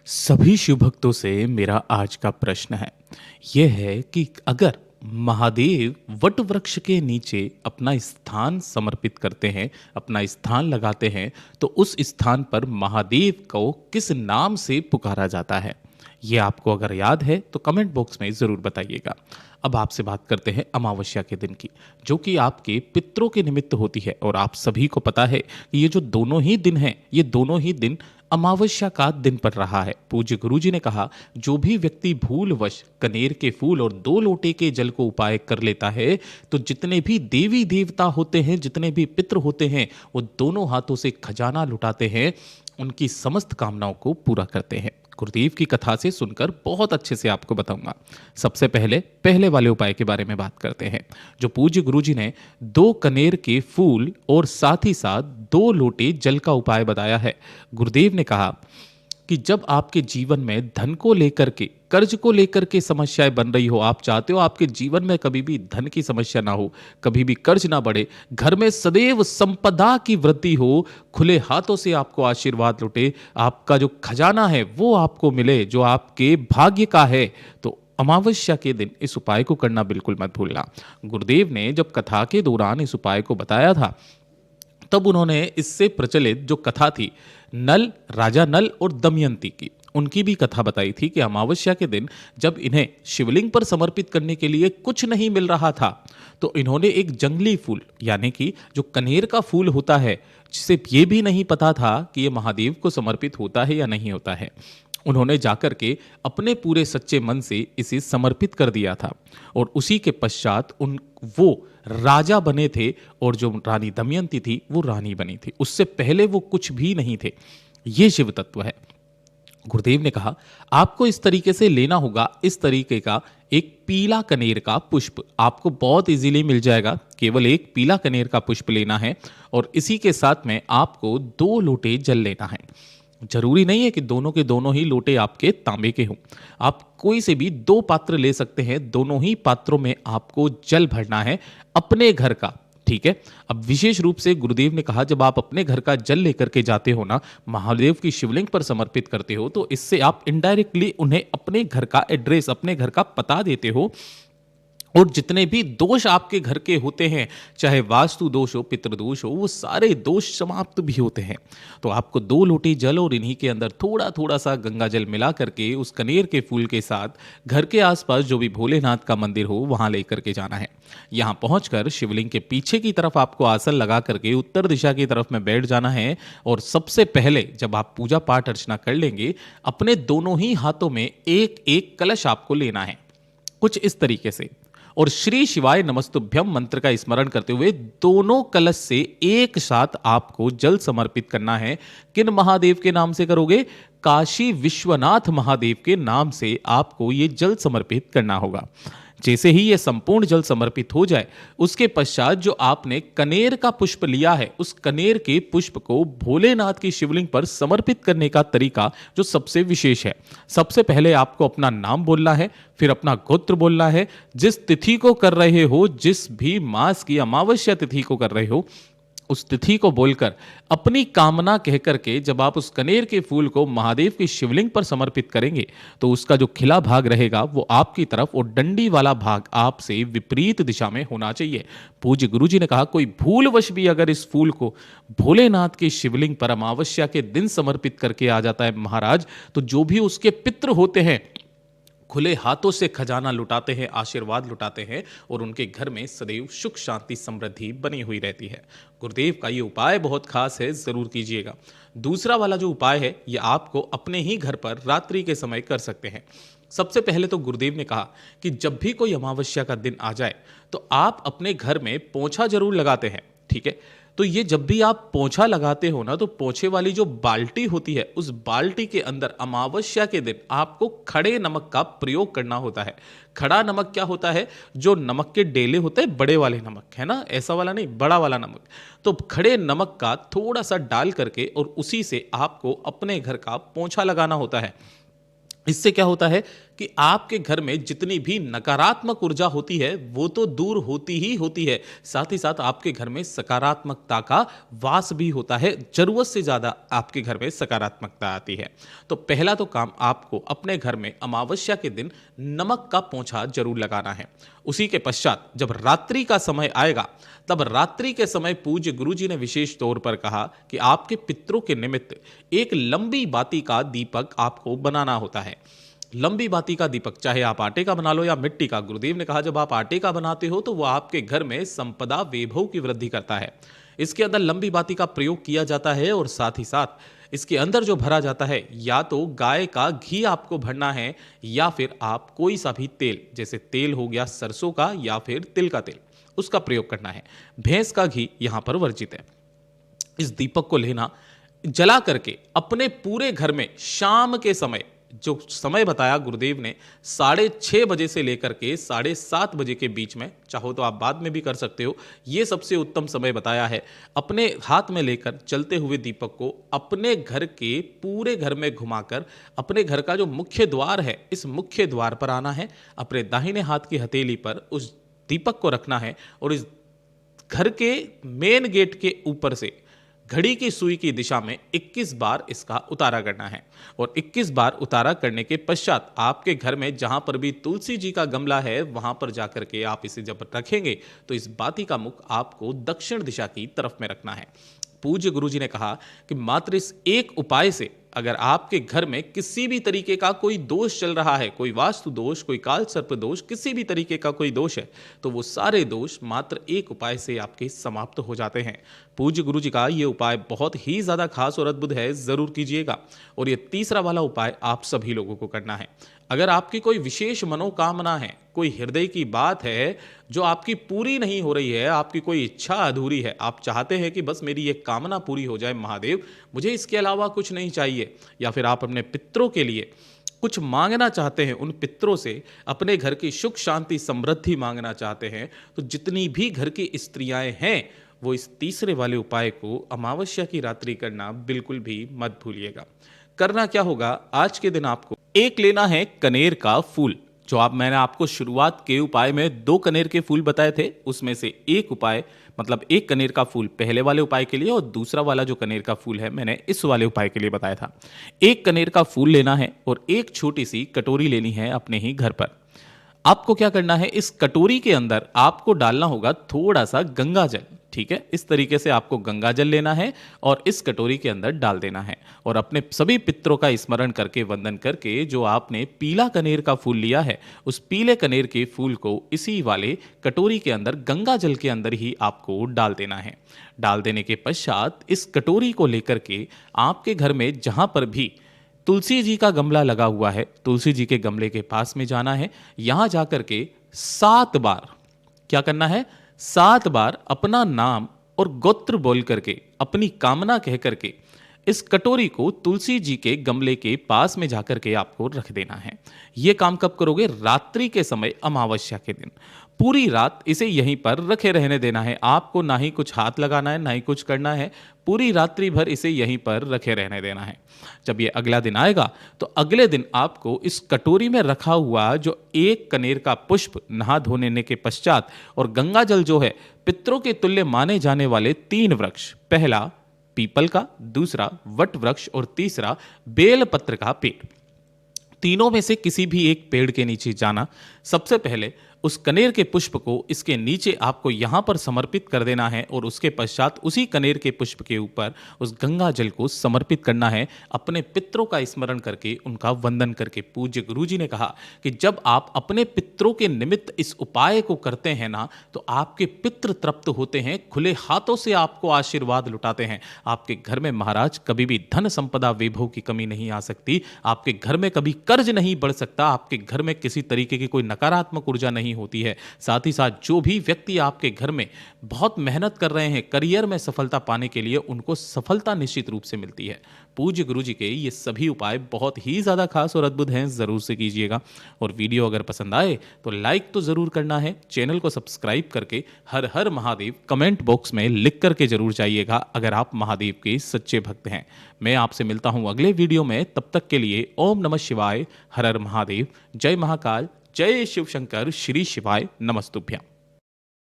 सभी शिव भक्तों से मेरा आज का प्रश्न है यह है कि अगर महादेव वट वृक्ष के नीचे अपना स्थान समर्पित करते हैं, अपना स्थान लगाते हैं, तो उस स्थान पर महादेव को किस नाम से पुकारा जाता है? ये आपको अगर याद है तो कमेंट बॉक्स में ज़रूर बताइएगा। अब आपसे बात करते हैं अमावस्या के दिन की, जो कि आपके पितरों के निमित्त होती है। और आप सभी को पता है कि ये जो दोनों ही दिन हैं, ये दोनों ही दिन अमावस्या का दिन पड़ रहा है। पूज्य गुरुजी ने कहा, जो भी व्यक्ति भूलवश कनेर के फूल और 2 लोटे के जल को उपाय कर लेता है, तो जितने भी देवी देवता होते हैं, जितने भी पितृ होते हैं, वो दोनों हाथों से खजाना लुटाते हैं, उनकी समस्त कामनाओं को पूरा करते हैं। गुरुदेव की कथा से सुनकर बहुत अच्छे से आपको बताऊंगा। सबसे पहले पहले वाले उपाय के बारे में बात करते हैं, जो पूज्य गुरुजी ने 2 कनेर के फूल और साथ ही साथ 2 लोटे जल का उपाय बताया है। गुरुदेव ने कहा कि जब आपके जीवन में धन को लेकर के, कर्ज को लेकर के समस्याएं बन रही हो, आप चाहते हो आपके जीवन में कभी भी धन की समस्या ना हो, कभी भी कर्ज ना बढ़े, घर में सदैव संपदा की वृद्धि हो, खुले हाथों से आपको आशीर्वाद लुटे, आपका जो खजाना है वो आपको मिले, जो आपके भाग्य का है, तो अमावस्या के दिन इस उपाय को करना बिल्कुल मत भूलना। गुरुदेव ने जब कथा के दौरान इस उपाय को बताया था, तब उन्होंने इससे प्रचलित जो कथा थी, नल, राजा नल और दमयंती की, उनकी भी कथा बताई थी कि अमावस्या के दिन जब इन्हें शिवलिंग पर समर्पित करने के लिए कुछ नहीं मिल रहा था, तो इन्होंने एक जंगली फूल, यानी कि जो कनेर का फूल होता है, जिसे ये भी नहीं पता था कि ये महादेव को समर्पित होता है या नहीं होता है, उन्होंने जाकर के अपने पूरे सच्चे मन से इसे समर्पित कर दिया था। और उसी के पश्चात वो राजा बने थे, और जो रानी दमयंती थी वो रानी बनी थी। उससे पहले वो कुछ भी नहीं थे। ये शिव तत्व है। गुरुदेव ने कहा, आपको इस तरीके से लेना होगा, इस तरीके का एक पीला कनेर का पुष्प आपको बहुत इजीली मिल जाएगा। केवल एक पीला कनेर का पुष्प लेना है, और इसी के साथ में आपको 2 लोटे जल लेना है। जरूरी नहीं है कि दोनों के दोनों ही लोटे आपके तांबे के हों, आप कोई से भी 2 पात्र ले सकते हैं। दोनों ही पात्रों में आपको जल भरना है अपने घर का, ठीक है। अब विशेष रूप से गुरुदेव ने कहा, जब आप अपने घर का जल लेकर के जाते हो ना, महादेव की शिवलिंग पर समर्पित करते हो, तो इससे आप इनडायरेक्टली उन्हें अपने घर का एड्रेस, अपने घर का पता देते हो। और जितने भी दोष आपके घर के होते हैं, चाहे वास्तु दोष हो, पितृदोष हो, वो सारे दोष समाप्त भी होते हैं। तो आपको 2 लोटी जल और इन्हीं के अंदर थोड़ा थोड़ा सा गंगा जल मिला करके उस कनेर के फूल के साथ घर के आसपास जो भी भोलेनाथ का मंदिर हो वहां लेकर के जाना है। यहाँ पहुंचकर शिवलिंग के पीछे की तरफ आपको आसन लगा करके उत्तर दिशा की तरफ में बैठ जाना है। और सबसे पहले जब आप पूजा पाठ अर्चना कर लेंगे, अपने दोनों ही हाथों में एक एक कलश आपको लेना है, कुछ इस तरीके से। और श्री शिवाय नमस्तुभ्यम मंत्र का स्मरण करते हुए दोनों कलश से एक साथ आपको जल समर्पित करना है। किन महादेव के नाम से करोगे? काशी विश्वनाथ महादेव के नाम से आपको ये जल समर्पित करना होगा। जैसे ही ये संपूर्ण जल समर्पित हो जाए, उसके पश्चात जो आपने कनेर का पुष्प लिया है, उस कनेर के पुष्प को भोलेनाथ की शिवलिंग पर समर्पित करने का तरीका जो सबसे विशेष है। सबसे पहले आपको अपना नाम बोलना है, फिर अपना गोत्र बोलना है, जिस तिथि को कर रहे हो, जिस भी मास की अमावस्या तिथि को कर रहे हो, उस तिथि को बोलकर अपनी कामना कहकर के जब आप उस कनेर के फूल को महादेव की शिवलिंग पर समर्पित करेंगे, तो उसका जो खिला भाग रहेगा वो आपकी तरफ और डंडी वाला भाग आपसे विपरीत दिशा में होना चाहिए। पूज्य गुरुजी ने कहा, कोई भूलवश भी अगर इस फूल को भोलेनाथ की शिवलिंग पर अमावस्या के दिन समर्पित करके आ जाता है महाराज, तो जो भी उसके पितृ होते हैं खुले हाथों से खजाना लुटाते हैं, आशीर्वाद लुटाते हैं, और उनके घर में सदैव सुख शांति समृद्धि बनी हुई रहती है। गुरुदेव का ये उपाय बहुत खास है, जरूर कीजिएगा। दूसरा वाला जो उपाय है, ये आपको अपने ही घर पर रात्रि के समय कर सकते हैं। सबसे पहले तो गुरुदेव ने कहा कि जब भी कोई अमावस्या का दिन आ जाए, तो आप अपने घर में पोंछा जरूर लगाते हैं, ठीक है। तो ये जब भी आप पोंछा लगाते हो ना, तो पोंछे वाली जो बाल्टी होती है, उस बाल्टी के अंदर अमावस्या के दिन आपको खड़े नमक का प्रयोग करना होता है। खड़ा नमक क्या होता है? जो नमक के डेले होते हैं, बड़े वाले नमक, है ना, ऐसा वाला नहीं, बड़ा वाला नमक। तो खड़े नमक का थोड़ा सा डाल करके और उसी से आपको अपने घर का पोंछा लगाना होता है। इससे क्या होता है कि कि आपके घर में जितनी भी नकारात्मक ऊर्जा होती है वो तो दूर होती ही होती है, साथ ही साथ आपके घर में सकारात्मकता का वास भी होता है। जरूरत से ज्यादा आपके घर में सकारात्मकता आती है। तो पहला तो काम आपको अपने घर में अमावस्या के दिन नमक का पोंछा जरूर लगाना है। उसी के पश्चात जब रात्रि का समय आएगा, तब रात्रि के समय पूज्य गुरु जी ने विशेष तौर पर कहा कि आपके पितरों के निमित्त एक लंबी बाती का दीपक आपको बनाना होता है। लंबी बाती का दीपक चाहे आप आटे का बना लो या मिट्टी का। गुरुदेव ने कहा जब आप आटे का बनाते हो तो वह आपके घर में संपदा वैभव की वृद्धि करता है। इसके अंदर लंबी बाती का प्रयोग किया जाता है और साथ ही साथ इसके अंदर जो भरा जाता है या तो गाय का घी आपको भरना है या फिर आप कोई सा भी तेल, जैसे तेल हो गया सरसों का या फिर तिल का तेल, उसका प्रयोग करना है। भैंस का घी यहां पर वर्जित है। इस दीपक को लेना, जला करके अपने पूरे घर में शाम के समय, जो समय बताया गुरुदेव ने 6:30 बजे से लेकर के 7:30 बजे के बीच में, चाहो तो आप बाद में भी कर सकते हो, ये सबसे उत्तम समय बताया है। अपने हाथ में लेकर चलते हुए दीपक को अपने घर के पूरे घर में घुमाकर अपने घर का जो मुख्य द्वार है इस मुख्य द्वार पर आना है। अपने दाहिने हाथ की हथेली पर उस दीपक को रखना है और इस घर के मेन गेट के ऊपर से घड़ी की सुई की दिशा में 21 बार इसका उतारा करना है। और 21 बार उतारा करने के पश्चात आपके घर में जहां पर भी तुलसी जी का गमला है वहां पर जाकर के आप इसे जब रखेंगे तो इस बाती का मुख आपको दक्षिण दिशा की तरफ में रखना है। पूज्य गुरु जी ने कहा कि मात्र इस एक उपाय से अगर आपके घर में किसी भी तरीके का कोई दोष चल रहा है, कोई वास्तु दोष, कोई काल सर्प दोष, किसी भी तरीके का कोई दोष है, तो वो सारे दोष मात्र एक उपाय से आपके समाप्त हो जाते हैं। पूज्य गुरु जी का ये उपाय बहुत ही ज्यादा खास और अद्भुत है, जरूर कीजिएगा। और ये तीसरा वाला उपाय आप सभी लोगों को करना है। अगर आपकी कोई विशेष मनोकामना है, कोई हृदय की बात है जो आपकी पूरी नहीं हो रही है, आपकी कोई इच्छा अधूरी है, आप चाहते हैं कि बस मेरी ये कामना पूरी हो जाए महादेव, मुझे इसके अलावा कुछ नहीं चाहिए, या फिर आप अपने पितरों के लिए कुछ मांगना चाहते हैं, उन पितरों से अपने घर की सुख शांति समृद्धि मांगना चाहते हैं, तो जितनी भी घर की स्त्रियां हैं वो इस तीसरे वाले उपाय को अमावस्या की रात्रि करना बिल्कुल भी मत भूलिएगा। करना क्या होगा, आज के दिन आपको एक लेना है कनेर का फूल। जो मैंने आपको शुरुआत के उपाय में 2 कनेर के फूल बताए थे, उसमें से एक उपाय मतलब एक कनेर का फूल पहले वाले उपाय के लिए और दूसरा वाला जो कनेर का फूल है मैंने इस वाले उपाय के लिए बताया था। एक कनेर का फूल लेना है और एक छोटी सी कटोरी लेनी है अपने ही घर पर। आपको क्या करना है, इस कटोरी के अंदर आपको डालना होगा थोड़ा सा गंगा जल। ठीक है, इस तरीके से आपको गंगा जल लेना है और इस कटोरी के अंदर डाल देना है और अपने सभी पितरों का स्मरण करके वंदन करके जो आपने पीला कनेर का फूल लिया है उस पीले कनेर के फूल को इसी वाले कटोरी के अंदर गंगा जल के अंदर ही आपको डाल देना है। डाल देने के पश्चात इस कटोरी को लेकर के आपके घर में जहां पर भी तुलसी जी का गमला लगा हुआ है, तुलसी जी के गमले के पास में जाना है। यहां जाकर के 7 बार क्या करना है, 7 बार अपना नाम और गोत्र बोल करके अपनी कामना कह करके इस कटोरी को तुलसी जी के गमले के पास में जाकर के आपको रख देना है। यह काम कब करोगे, रात्रि के समय अमावस्या के दिन। पूरी रात इसे यहीं पर रखे रहने देना है, आपको ना ही कुछ हाथ लगाना है ना ही कुछ करना है, पूरी रात्रि भर इसे यहीं पर रखे रहने देना है। जब ये अगला दिन आएगा तो अगले दिन आपको इस कटोरी में रखा हुआ जो एक कनेर का पुष्प नहा धोने के पश्चात और गंगा जल जो है पितरों के तुल्य माने जाने वाले 3 वृक्ष, पहला पीपल का, दूसरा वट वृक्ष और तीसरा बेल पत्र का पेड़, तीनों में से किसी भी एक पेड़ के नीचे जाना। सबसे पहले उस कनेर के पुष्प को इसके नीचे आपको यहां पर समर्पित कर देना है और उसके पश्चात उसी कनेर के पुष्प के ऊपर उस गंगा जल को समर्पित करना है, अपने पितरों का स्मरण करके उनका वंदन करके। पूज्य गुरु जी ने कहा कि जब आप अपने पितरों के निमित्त इस उपाय को करते हैं ना तो आपके पितृ तृप्त होते हैं, खुले हाथों से आपको आशीर्वाद लुटाते हैं। आपके घर में महाराज कभी भी धन संपदा वैभव की कमी नहीं आ सकती, आपके घर में कभी कर्ज नहीं बढ़ सकता, आपके घर में किसी तरीके की कोई नकारात्मक ऊर्जा नहीं नहीं होती है। साथ ही साथ जो भी व्यक्ति आपके घर में बहुत मेहनत कर रहे हैं करियर में सफलता पाने के लिए, उनको सफलता निश्चित रूप से मिलती है। पूज्य गुरु जी के ये सभी उपाय बहुत ही ज़्यादा खास और अद्भुत हैं, ज़रूर से कीजिएगा। और वीडियो अगर पसंद आए तो लाइक तो ज़रूर करना है, चैनल को सब्सक्राइब करके हर हर महादेव कमेंट बॉक्स में लिख करके ज़रूर जाइएगा अगर आप महादेव के सच्चे भक्त हैं। मैं आपसे मिलता हूँ अगले वीडियो में, तब तक के लिए ओम नमः शिवाय, हर हर महादेव, जय महाकाल, जय शिव शंकर, श्री शिवाय नमस्तुभ्यम।